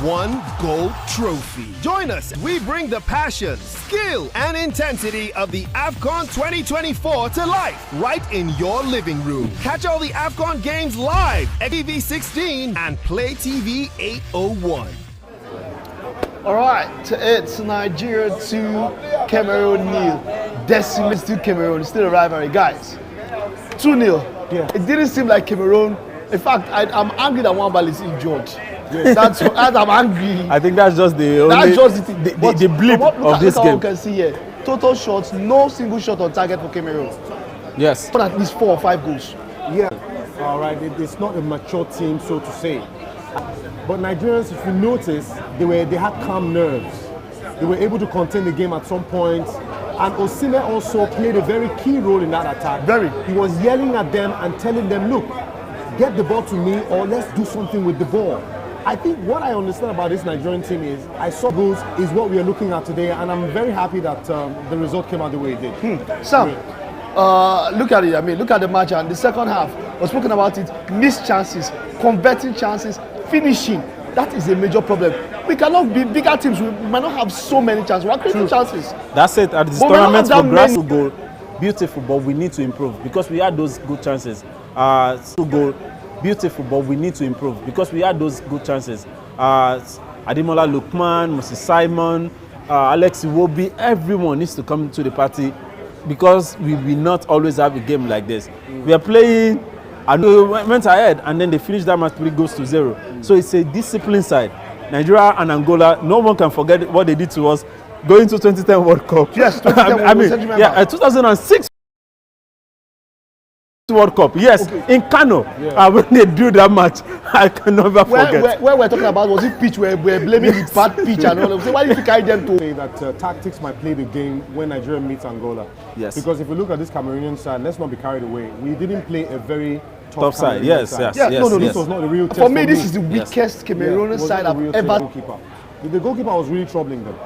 one gold trophy. Join us. We bring the passion, skill, and intensity of the AFCON 2024 to life right in your living room. Catch all the AFCON games live at TV 16 and Play TV 801. All right, it's Nigeria 2, Cameroon 0. Decimates to Cameroon, still a rivalry. Guys, 2-0. Yeah. It didn't seem like Cameroon. In fact, I'm angry that Wambal is injured. Yeah. That's I'm angry. I think that's just the only, that's just the blip of this game. You can see here, total shots, no single shot on target for Cameroon. Yes. But at least 4 or 5 goals. Yeah, all right. It's not a mature team, so to say. But Nigerians, if you notice, they had calm nerves. They were able to contain the game at some point. And Osimhen also played a very key role in that attack. He was yelling at them and telling them, look, get the ball to me or let's do something with the ball. I think what I understand about this Nigerian team is, I saw goals is what we are looking at today, and I'm very happy that the result came out the way it did. Sam, look at it. I mean, look at the match, and the second half, we're speaking about it, missed chances, converting chances, finishing. That is a major problem. We cannot be bigger teams. We might not have so many chances. We're creating chances. That's it. At this tournament, for grass goal, beautiful, but we need to improve because we had those good chances. Goal, beautiful, but we need to improve because we had those good chances. Ademola Lookman, Moses Simon, Alex Iwobi, everyone needs to come to the party because we will not always have a game like this. We are playing. And we went ahead, and then they finished that match 3-0. So it's a discipline side. Nigeria and Angola, no one can forget what they did to us going to 2010 World Cup. Yes, 2010 2006 World Cup. Yes, okay. In Kano. Yeah. When they do that match, I can never forget. Where we're talking about was it pitch? We're blaming the bad pitch and all of that. Why did you carry them to? Say that tactics might play the game when Nigeria meets Angola. Yes. Because if we look at this Cameroonian side, let's not be carried away. We didn't play a very top side. Yes. This was not the real test. For me, this is the weakest Cameroonian side I've ever. The goalkeeper was really troubling them.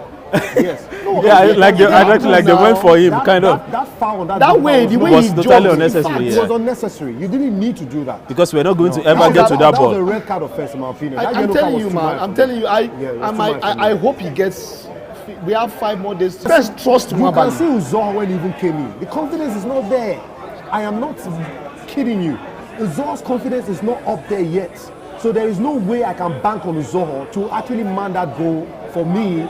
Yes. They went for him, kind of. That foul, that way, the way was he totally unnecessary. It was unnecessary. You didn't need to do that because we're not going to ever get to that ball. That was a red card offense, in my opinion. I'm telling you, man. I'm telling you. I hope he gets. We have 5 more days. Let's trust him. You can see Uzor when he even came in. The confidence is not there. I am not kidding you. Uzor's confidence is not up there yet. So there is no way I can bank on Uzor to actually man that goal for me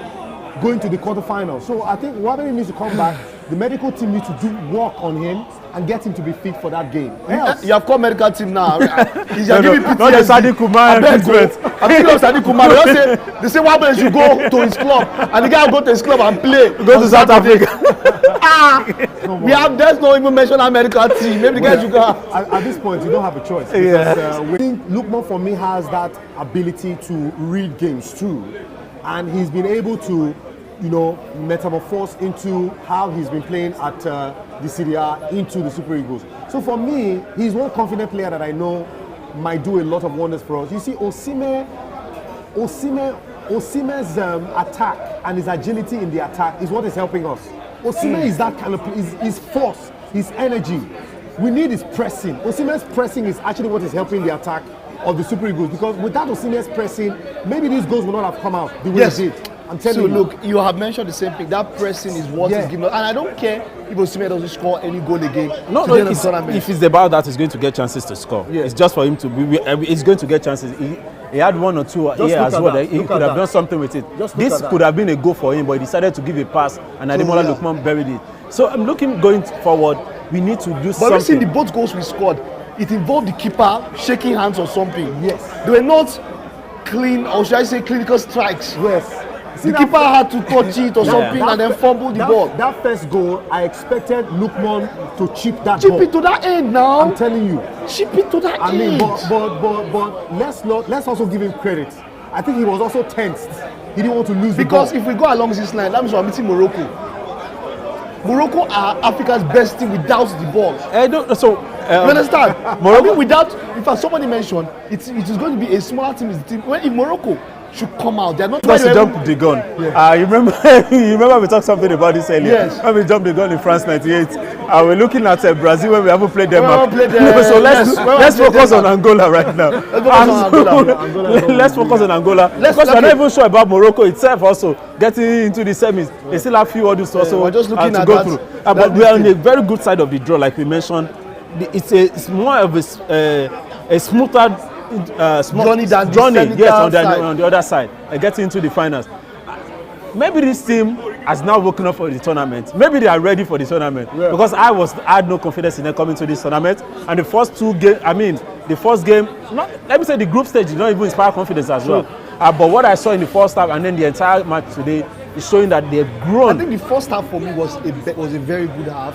going to the quarterfinals. So I think Wabeni needs to come back. The medical team needs to do work on him and get him to be fit for that game. You have called medical team now. He's giving PTSD. Not the Sadi Kumar. I'm thinking of Sadi Kumar. They say Wabeni should go to his club, and the guy will go to his club and play. Go to South Africa. There's no even mention our medical team. Maybe the guys should go. At this point, you don't have a choice. Because we think Lookman for me has that ability to read games too, and he's been able to, metamorphose into how he's been playing at the Serie A into the Super Eagles. So for me, he's one confident player that I know might do a lot of wonders for us. You see, Osimhen's attack and his agility in the attack is what is helping us. Osimhen is that kind of his force, his energy. We need his pressing. Osimhen's pressing is actually what is helping the attack of the Super Eagles, because without Osimhen's pressing, maybe these goals would not have come out the way it did. I'm telling you. So look, you have mentioned the same thing. That pressing is what is giving us, and I don't care if Osimhen doesn't score any goal again. If it's about that, he's going to get chances to score. Yeah. It's just for him to be. He's going to get chances. He had 1 or 2 here as well. He could have done something with it. This could have been a goal for him, but he decided to give a pass, and Ademola Lookman buried it. So I'm looking going forward. We need to do something. But we see the both goals we scored, it involved the keeper shaking hands or something. Yes. They were not clean, or should I say clinical strikes. Yes. The keeper had to touch it or something and then fumble the ball. That first goal, I expected Lookman to chip that ball. Chip it to that end now. I'm telling you. Chip it to that end. I mean, but let's also give him credit. I think he was also tensed. He didn't want to lose the ball. Because if we go along this line, that means we're meeting Morocco. Morocco are Africa's best team without the ball. You understand? Morocco, without, in fact, somebody mentioned it is going to be a smaller team. If Morocco should come out. They're not because you jumped the gun. Yeah. You remember we talked something about this earlier. Yes. When we jumped the gun in France '98, we're looking at Brazil when we haven't played them. So let's focus on Angola right now. Let's focus on Angola. Because we're not even sure about Morocco itself also getting into the semis. They still have few others also we're just looking to at go that, through. But we are on a very good side of the draw, like we mentioned. It's more of a smoother journey, yes, on the other side, getting into the finals. Maybe this team has now woken up for the tournament. Maybe they are ready for the tournament because I had no confidence in them coming to this tournament. And the first two games, the first game, let me say the group stage did not even inspire confidence as well. But what I saw in the first half and then the entire match today is showing that they've grown. I think the first half for me was a very good half.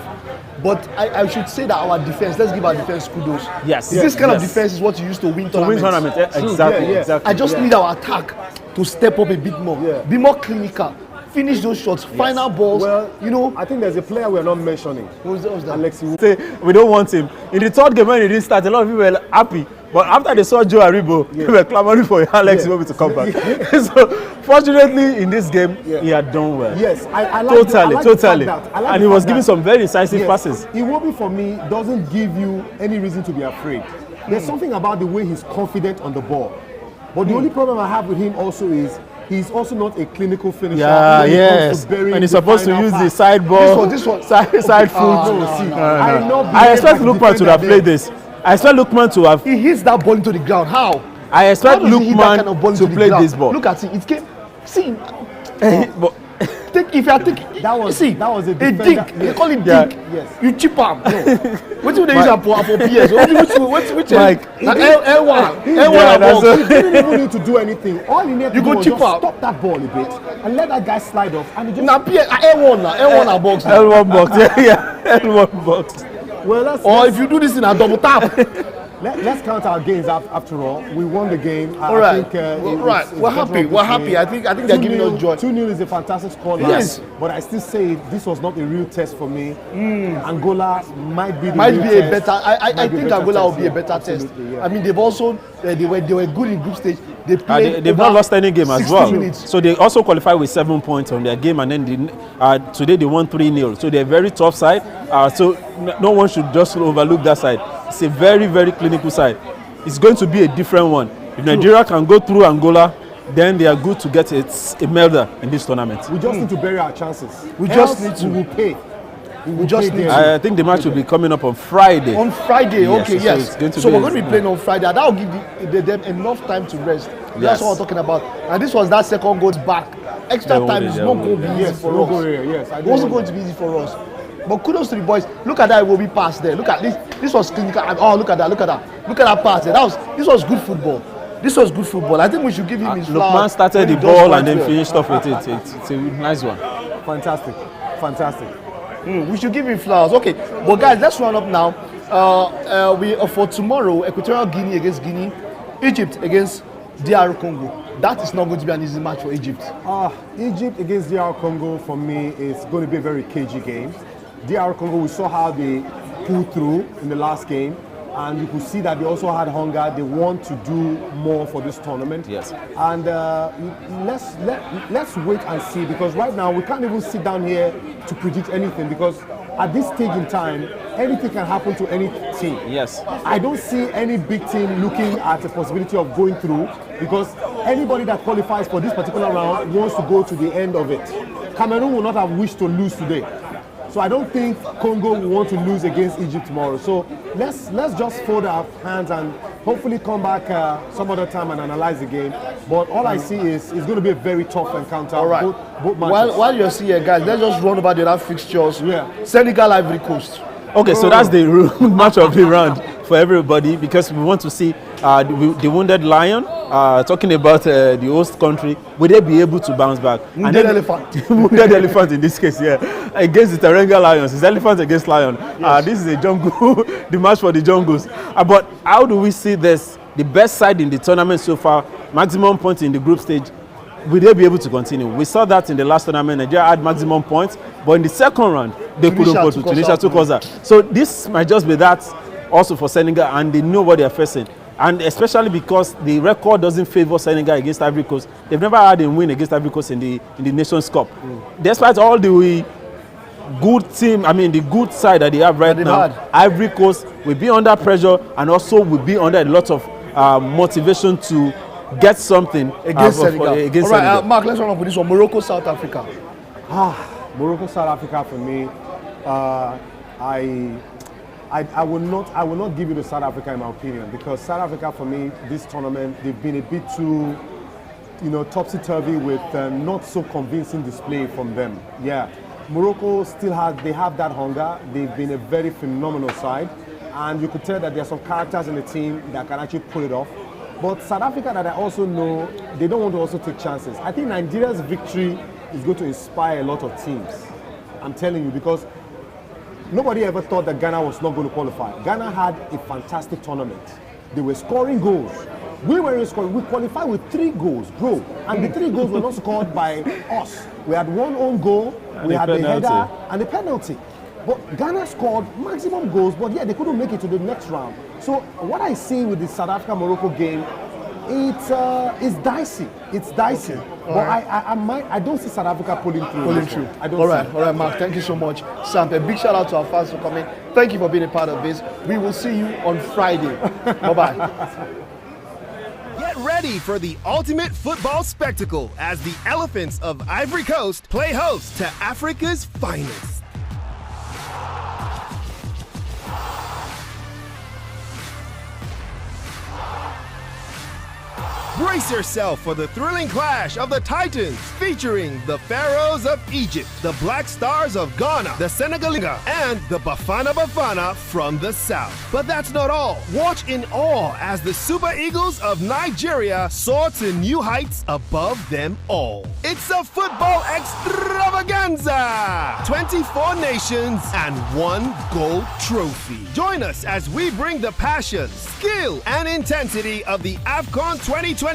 But I should say that our defense, let's give our defense kudos. Yes. This kind of defense is what you use to win tournaments. Exactly. I just need our attack to step up a bit more, be more clinical, finish those shots, final balls. Well, I think there's a player we're not mentioning. Who's that? Alexi. We don't want him. In the third game when he didn't start, a lot of people were happy. But after they saw Joe Aribo, they were clamoring for Alex to come back. So, fortunately, in this game, he had done well. Yes, I like totally. And he was giving some very decisive passes. Iwobi, for me, doesn't give you any reason to be afraid. There's something about the way he's confident on the ball. But the only problem I have with him also is he's also not a clinical finisher. And he's supposed to use the side ball, side foot. I expect Lukman to have played this. I expect Lukman to have. He hits that ball into the ground. How? I expect Lukman to play this ball. Look at it. It came. See. But if you are taking, that was a dig. They call it dig. Yes. You chip am. What do they use for PS? Which like L1 box. You didn't even need to do anything. All you need to do was just stop that ball a bit and let that guy slide off. And just L1 box. L1 box. L1 box. Well, if you do this in a double tap. Let's count our gains after all. We won the game. All right. I think, we're happy. We're happy. I think they're giving us joy. 2-0 is a fantastic score. Yes. But I still say this was not a real test for me. Angola might be a better. I think Angola will be a better test. Yeah. I mean, they've also they were good in group stage. They played. They've not lost any game as well. Minutes. So they also qualified with 7 points on their game, and then today they won 3-0. So they're a very tough side. So no one should just overlook that side. It's a very, very clinical side. It's going to be a different one. If Nigeria can go through Angola, then they are good to get a medal in this tournament. We just need to bury our chances. We just need to. We will pay. I think the match will be coming up on Friday. On Friday, yes, okay, yes. So we're going to be playing on Friday. That will give them enough time to rest. That's what I'm talking about. And this was that second goal back. Extra time is not going to be easy for us. It wasn't going to be easy for us. But kudos to the boys. Look at that Iwobi pass there. Look at this. This was clinical. Oh, look at that. Look at that pass there. This was good football. This was good football. I think we should give him his flowers. Lukman started the ball and then finished off with it. It's a nice one. Fantastic. We should give him flowers. Okay, but guys, let's run up now. For tomorrow, Equatorial Guinea against Guinea, Egypt against DR Congo. That is not going to be an easy match for Egypt. Egypt against DR Congo for me is going to be a very cagey game. DR Congo, we saw how they pulled through in the last game, and you could see that they also had hunger. They want to do more for this tournament. Yes. And let's wait and see, because right now we can't even sit down here to predict anything, because at this stage in time, anything can happen to any team. Yes. I don't see any big team looking at the possibility of going through, because anybody that qualifies for this particular round wants to go to the end of it. Cameroon will not have wished to lose today. So I don't think Congo will want to lose against Egypt tomorrow. So let's just fold our hands and hopefully come back some other time and analyze the game. But all I see is it's going to be a very tough encounter. All right. Both matches. While you're here, guys, let's just run over the other fixtures. Senegal, Ivory Coast. Okay, so that's the match of the round for everybody, because we want to see the wounded lion, talking about the host country, will they be able to bounce back? Wounded elephant. Wounded elephant in this case, against the Teranga Lions. It's elephant against lion. This is a jungle, the match for the jungles. But how do we see this? The best side in the tournament so far, maximum points in the group stage. Will they be able to continue? We saw that in the last tournament. Nigeria had maximum points, but in the second round, they couldn't go to. Tunisia took us out. So this might just be that also for Senegal, and they know what they are facing. And especially because the record doesn't favor Senegal against Ivory Coast. They've never had a win against Ivory Coast in the Nations Cup. Despite all the good team, I mean the good side that they have right now, Ivory Coast will be under pressure and also will be under a lot of motivation to get something against Senegal. Against all right, Senegal. Mark, let's run up with this one. Morocco, South Africa. Morocco, South Africa for me, I will not give you the South Africa in my opinion, because South Africa for me, this tournament, they've been a bit too, topsy-turvy with not so convincing display from them. Yeah, Morocco still they have that hunger. They've been a very phenomenal side, and you could tell that there are some characters in the team that can actually pull it off. But South Africa, that I also know, they don't want to also take chances. I think Nigeria's victory is going to inspire a lot of teams. I'm telling you, because nobody ever thought that Ghana was not going to qualify. Ghana had a fantastic tournament. They were scoring goals. We weren't scoring. We qualified with 3 goals, bro. And the 3 goals were not scored by us. We had 1 own goal, we had the header, and the penalty. But Ghana scored maximum goals, but yeah, they couldn't make it to the next round. So what I see with the South Africa-Morocco game, it's dicey. It's dicey. Okay. But I don't see South Africa pulling through. I don't. All right, Mark. Thank you so much, Sam. A big shout out to our fans for coming. Thank you for being a part of this. We will see you on Friday. Bye-bye. Get ready for the ultimate football spectacle as the Elephants of Ivory Coast play host to Africa's finest. Brace yourself for the thrilling clash of the Titans, featuring the Pharaohs of Egypt, the Black Stars of Ghana, the Senegalinga, and the Bafana Bafana from the south. But that's not all. Watch in awe as the Super Eagles of Nigeria soar to new heights above them all. It's a football extravaganza! 24 nations and 1 gold trophy. Join us as we bring the passion, skill, and intensity of the AFCON 2024